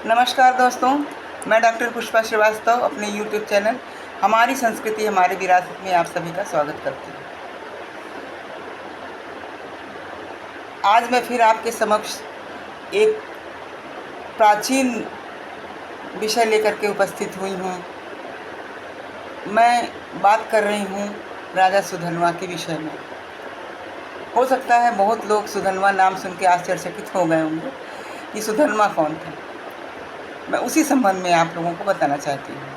नमस्कार दोस्तों, मैं डॉक्टर पुष्पा श्रीवास्तव अपने यूट्यूब चैनल हमारी संस्कृति हमारी विरासत में आप सभी का स्वागत करती हूँ। आज मैं फिर आपके समक्ष एक प्राचीन विषय लेकर के उपस्थित हुई हूँ। मैं बात कर रही हूँ राजा सुधन्वा के विषय में। हो सकता है बहुत लोग सुधन्वा नाम सुन के आश्चर्यचकित हो गए होंगे कि सुधन्वा कौन था। मैं उसी संबंध में आप लोगों को बताना चाहती हूँ।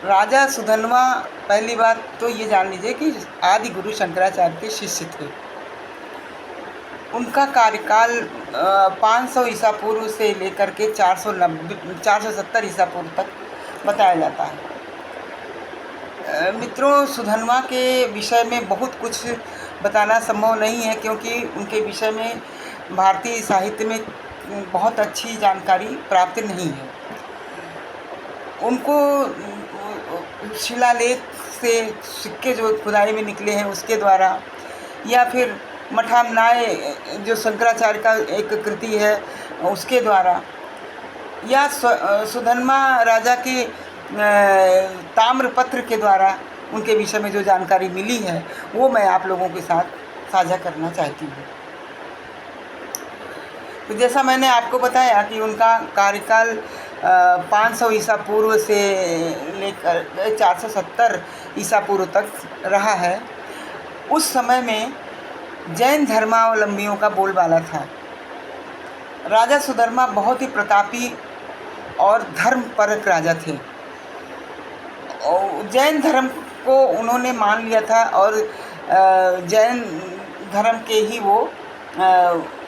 राजा सुधन्वा, पहली बात तो ये जान लीजिए कि आदि गुरु शंकराचार्य के शिष्य थे। उनका कार्यकाल 500 ईसा पूर्व से लेकर के 470 ईसा पूर्व तक बताया जाता है। मित्रों, सुधन्वा के विषय में बहुत कुछ बताना संभव नहीं है, क्योंकि उनके विषय में भारतीय साहित्य में बहुत अच्छी जानकारी प्राप्त नहीं है। उनको शिलालेख से सिक्के जो खुदाई में निकले हैं उसके द्वारा, या फिर मठामनाय जो शंकराचार्य का एक कृति है उसके द्वारा, या सुधन्वा राजा के ताम्रपत्र के द्वारा उनके विषय में जो जानकारी मिली है वो मैं आप लोगों के साथ साझा करना चाहती हूँ। तो जैसा मैंने आपको बताया कि उनका कार्यकाल 500 ईसा पूर्व से लेकर 470 ईसा पूर्व तक रहा है। उस समय में जैन धर्मावलंबियों का बोलबाला था। राजा सुधन्वा बहुत ही प्रतापी और धर्मपरक राजा थे। जैन धर्म को उन्होंने मान लिया था और जैन धर्म के ही वो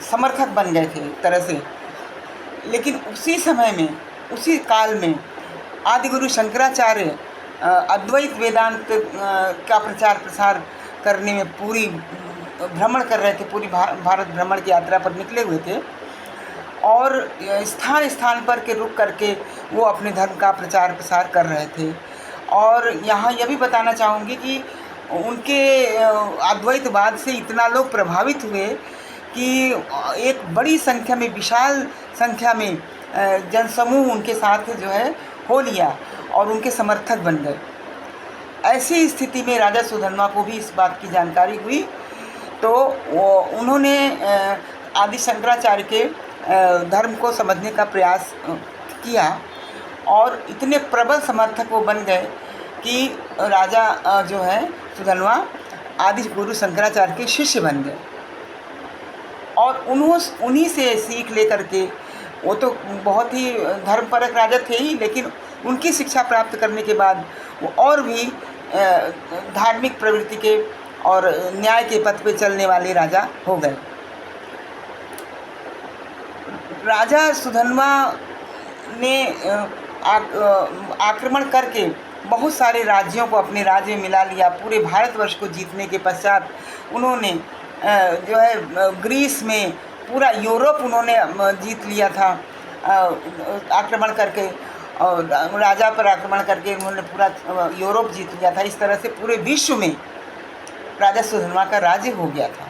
समर्थक बन गए थे एक तरह से। लेकिन उसी समय में, उसी काल में आदिगुरु शंकराचार्य अद्वैत वेदांत का प्रचार प्रसार करने में पूरी भ्रमण कर रहे थे, पूरी भारत भ्रमण की यात्रा पर निकले हुए थे, और स्थान स्थान पर के रुक करके वो अपने धर्म का प्रचार प्रसार कर रहे थे। और यहाँ यह भी बताना चाहूँगी कि उनके अद्वैतवाद से इतना लोग प्रभावित हुए कि एक बड़ी संख्या में, विशाल संख्या में जनसमूह उनके साथ जो है हो लिया और उनके समर्थक बन गए। ऐसी स्थिति में राजा सुधन्वा को भी इस बात की जानकारी हुई, तो उन्होंने आदि शंकराचार्य के धर्म को समझने का प्रयास किया, और इतने प्रबल समर्थक वो बन गए कि राजा जो है सुधन्वा आदि गुरु शंकराचार्य के शिष्य बन गए। और उन्हीं से सीख लेकर के, वो तो बहुत ही धर्मपरक राजा थे ही, लेकिन उनकी शिक्षा प्राप्त करने के बाद वो और भी धार्मिक प्रवृत्ति के और न्याय के पथ पे चलने वाले राजा हो गए। राजा सुधन्वा ने आक्रमण करके बहुत सारे राज्यों को अपने राज्य में मिला लिया। पूरे भारतवर्ष को जीतने के पश्चात उन्होंने जो है ग्रीस में पूरा यूरोप उन्होंने जीत लिया था आक्रमण करके, और राजा पर आक्रमण करके उन्होंने पूरा यूरोप जीत लिया था। इस तरह से पूरे विश्व में राजा सुधन्वा का राज्य हो गया था।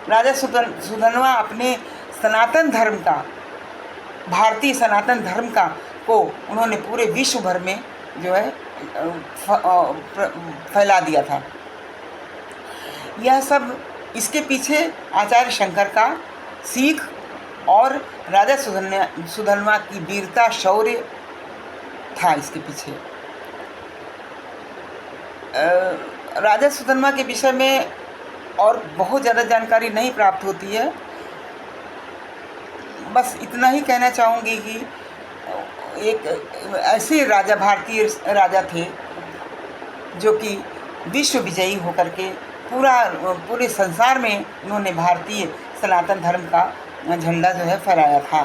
राजा सुधन्वा अपने सनातन धर्म का, भारतीय सनातन धर्म का को उन्होंने पूरे विश्व भर में जो है फैला दिया था। यह सब इसके पीछे आचार्य शंकर का सीख और राजा सुधन्वा की वीरता, शौर्य था इसके पीछे। राजा सुधन्वा के विषय में और बहुत ज़्यादा जानकारी नहीं प्राप्त होती है। बस इतना ही कहना चाहूँगी कि एक ऐसे राजा, भारतीय राजा थे जो कि विश्व विजयी होकर के पूरे संसार में उन्होंने भारतीय सनातन धर्म का झंडा जो है फहराया था।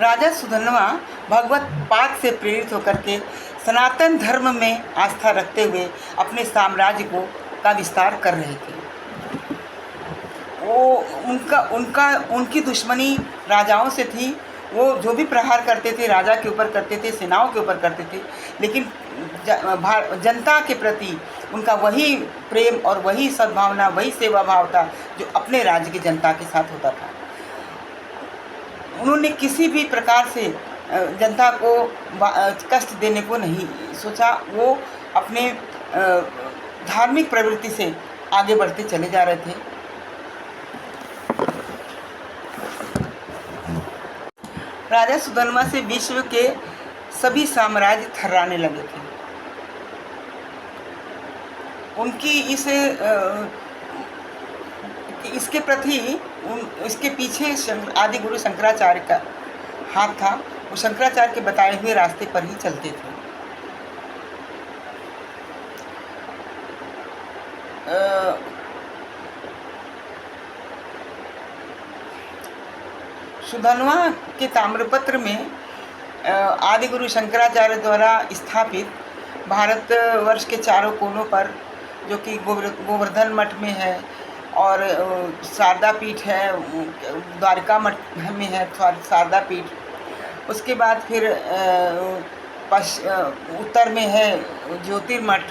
राजा सुधन्वा भगवत पाद से प्रेरित होकर के सनातन धर्म में आस्था रखते हुए अपने साम्राज्य का विस्तार कर रहे थे। उनकी दुश्मनी राजाओं से थी। वो जो भी प्रहार करते थे राजा के ऊपर करते थे, सेनाओं के ऊपर करते थे, लेकिन जनता के प्रति उनका वही प्रेम और वही सद्भावना, वही सेवा भाव था जो अपने राज्य की जनता के साथ होता था। उन्होंने किसी भी प्रकार से जनता को कष्ट देने को नहीं सोचा। वो अपने धार्मिक प्रवृत्ति से आगे बढ़ते चले जा रहे थे। राजा सुधन्वा से विश्व के सभी साम्राज्य थर्राने लगे थे। उनकी इसके प्रति इसके पीछे आदि गुरु शंकराचार्य का हाथ था। वो शंकराचार्य के बताए हुए रास्ते पर ही चलते थे। सुधन्वा के ताम्रपत्र में आदि गुरु शंकराचार्य द्वारा स्थापित भारतवर्ष के चारों कोनों पर, जो कि गोवर्धन मठ में है और शारदा पीठ है, द्वारका मठ में है शारदा पीठ, उसके बाद फिर उत्तर में है ज्योतिर्मठ,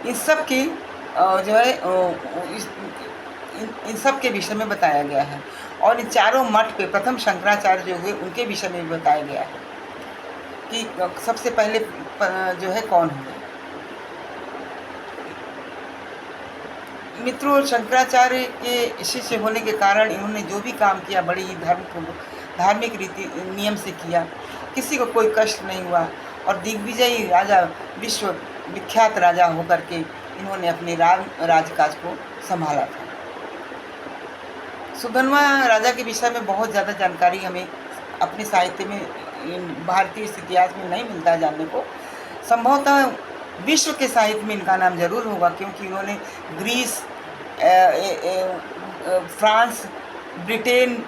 इन सब की जो है इन सब के विषय में बताया गया है। और इन चारों मठ पे प्रथम शंकराचार्य जो हुए उनके विषय में भी बताया गया है कि सबसे पहले जो है कौन हुए। मित्रों, शंकराचार्य के शिष्य होने के कारण इन्होंने जो भी काम किया बड़ी ही धार्मिक रीति नियम से किया। किसी को कोई कष्ट नहीं हुआ और दिग्विजयी राजा, विश्व विख्यात राजा होकर के इन्होंने अपने राजकाज को संभाला था। सुधन्वा राजा के विषय में बहुत ज़्यादा जानकारी हमें अपने साहित्य में, भारतीय इतिहास में नहीं मिलता है जानने को। संभवतः विश्व के साहित्य में इनका नाम जरूर होगा, क्योंकि इन्होंने ग्रीस, फ्रांस, ब्रिटेन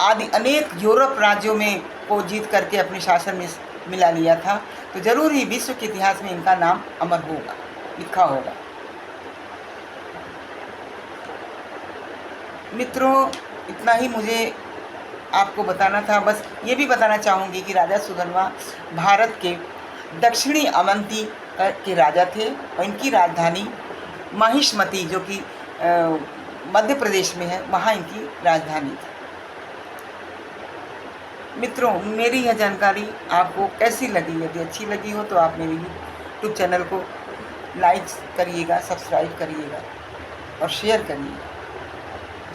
आदि अनेक यूरोप राज्यों में को जीत करके अपने शासन में मिला लिया था। तो जरूर ही विश्व के इतिहास में इनका नाम अमर होगा, लिखा होगा। मित्रों, इतना ही मुझे आपको बताना था। बस ये भी बताना चाहूँगी कि राजा सुधन्वा भारत के दक्षिणी अवंती के राजा थे और इनकी राजधानी महिष्मती, जो कि मध्य प्रदेश में है, वहाँ इनकी राजधानी थी। मित्रों, मेरी यह जानकारी आपको कैसी लगी? यदि अच्छी लगी हो तो आप मेरे यूट्यूब चैनल को लाइक करिएगा, सब्सक्राइब करिएगा और शेयर करिएगा।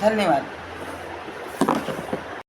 धन्यवाद।